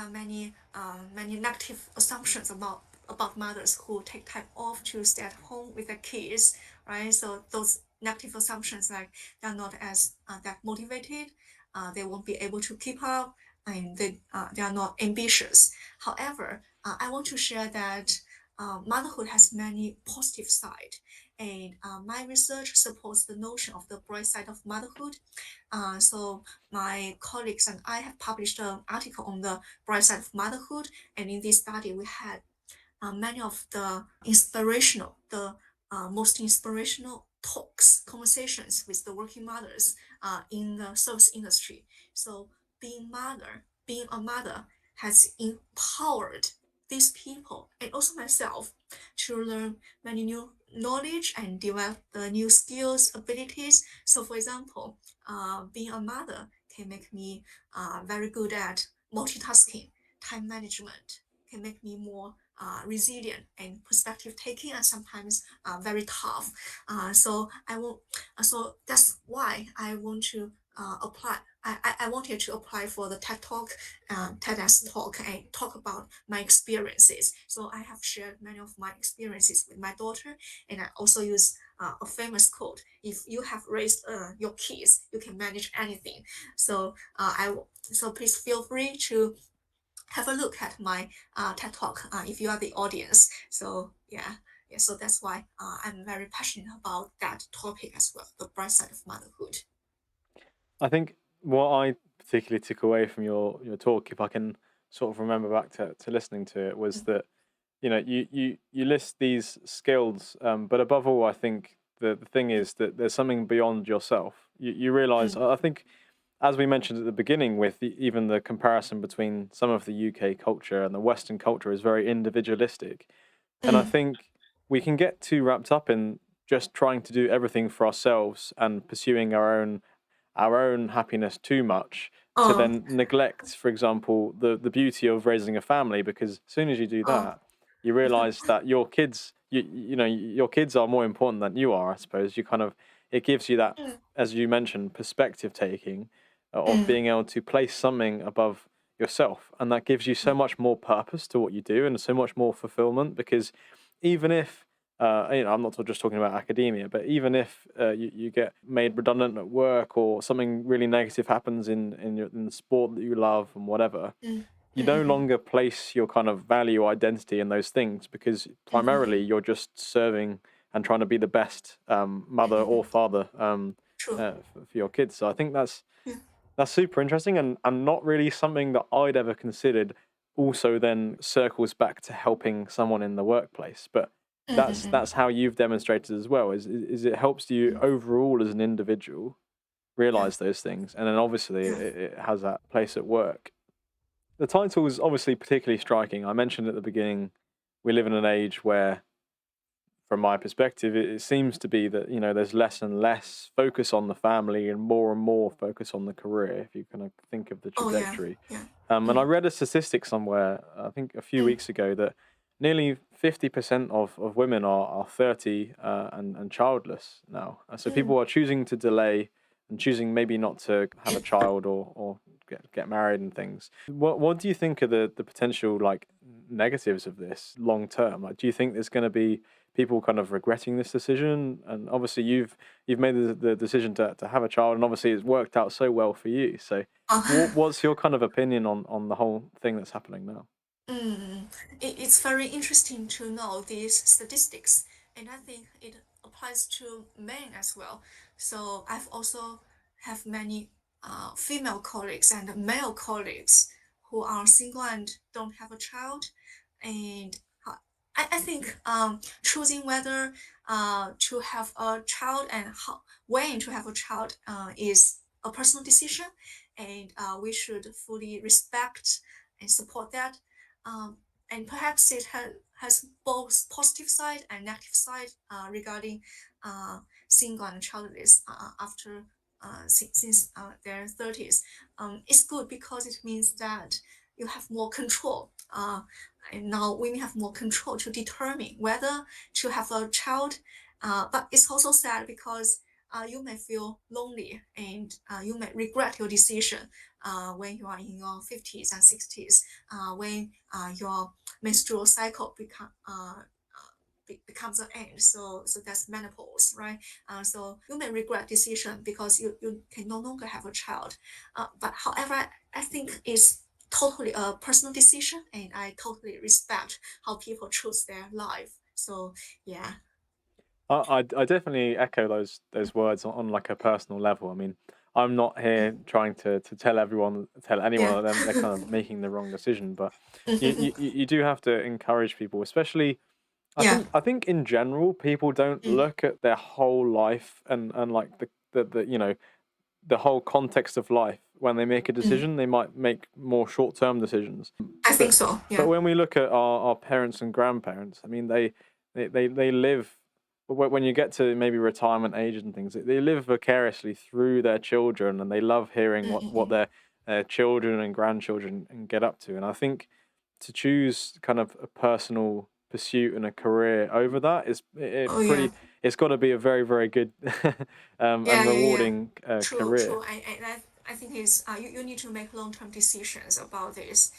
are many negative assumptions about mothers who take time off to stay at home with their kids, right? So those negative assumptions like they're not as that motivated, they won't be able to keep up, and they are not ambitious. However, I want to share that motherhood has many positive side, and my research supports the notion of the bright side of motherhood. So my colleagues and I have published an article on the bright side of motherhood, and in this study we had many of the most inspirational talks, conversations with the working mothers in the service industry. So being a mother has empowered these people and also myself to learn many new knowledge and develop the new skills, abilities. So for example, being a mother can make me very good at multitasking, time management, can make me more resilient and perspective taking, and sometimes very tough. So I will. So that's why I want to apply. I wanted to apply for the TED Talk, TEDx talk, and talk about my experiences. So I have shared many of my experiences with my daughter, and I also use a famous quote: "If you have raised your kids, you can manage anything." So so please feel free to have a look at my TED Talk if you are the audience. So yeah. So that's why I'm very passionate about that topic as well, the bright side of motherhood. I think what I particularly took away from your talk, if I can sort of remember back to listening to it, was that you list these skills, but above all, I think the thing is that there's something beyond yourself. You realize, Mm, I think, as we mentioned at the beginning, with even the comparison between some of the UK culture and the Western culture is very individualistic, and I mm, think we can get too wrapped up in just trying to do everything for ourselves and pursuing our own happiness too much to oh, then neglect, for example, the beauty of raising a family. Because as soon as you do oh, that, you realize that your kids, your kids are more important than you are. I suppose you kind of it gives you that, mm, as you mentioned, perspective taking of mm, being able to place something above yourself, and that gives you so mm, much more purpose to what you do and so much more fulfillment. Because even if I'm not just talking about academia, but even if you get made redundant at work or something really negative happens in the sport that you love and whatever, mm, you mm, no mm, longer place your kind of value identity in those things because mm, mm, primarily mm, you're just serving and trying to be the best mm, mother or mm. father True. for your kids. So I think Yeah. that's super interesting and not really something that I'd ever considered. Also, then circles back to helping someone in the workplace, but Mm, mm, that's how you've demonstrated as well. Is it helps you mm. overall as an individual Yeah. realize those things, and then obviously Yeah. it has that place at work. The title is obviously particularly striking. I mentioned at the beginning, we live in an age where, from my perspective, it seems to be that there's less and less focus on the family and more focus on the career. If you kind of think of the Oh yeah. trajectory, Yeah. and I Mm, read a statistic somewhere, I think a few mm, weeks ago, that nearly 50% of women are 30 and childless now. So mm. people are choosing to delay and choosing maybe not to have a child or get married and things. What do you think are the potential like negatives of this long term? Like, do you think there's going to be people kind of regretting this decision? And obviously, you've made the decision to have a child, and obviously, it's worked out so well for you. So, Oh. what's your kind of opinion on the whole thing that's happening now? Mm, it's very interesting to know these statistics, and I think it applies to men as well. So I've also have many female colleagues and male colleagues who are single and don't have a child, and I think choosing whether to have a child and how when to have a child is a personal decision, and we should fully respect and support that. um, and perhaps it has both positive side and negative side regarding uh, single and childless after since their 30s. It's good because it means that you have more control. And now women have more control to determine whether to have a child. But it's also sad because you may feel lonely and you may regret your decision when you are in your 50s and 60s, when your menstrual cycle becomes an end. So that's menopause, right? So you may regret decision because you can no longer have a child. But however, I think it's totally a personal decision, and I totally respect how people choose their life. So yeah, I definitely echo those words on like a personal level. I mean, I'm not here trying to tell anyone yeah, that they're kind of making the wrong decision, but mm-hmm. you do have to encourage people, especially. Yeah, I think in general, people don't mm, look at their whole life and like the the whole context of life when they make a mm. decision. They might make more short term decisions, I think but so. but Yeah, when we look at our parents and grandparents, I mean, they live. When you get to maybe retirement age and things, they live vicariously through their children, and they love hearing what mm-mm. their children and grandchildren and get up to. And I think to choose kind of a personal pursuit and a career over that is Oh yeah. pretty. It's got to be a very good and Yeah, yeah, yeah. rewarding True, career. true. I think it's you need to make long-term decisions about this.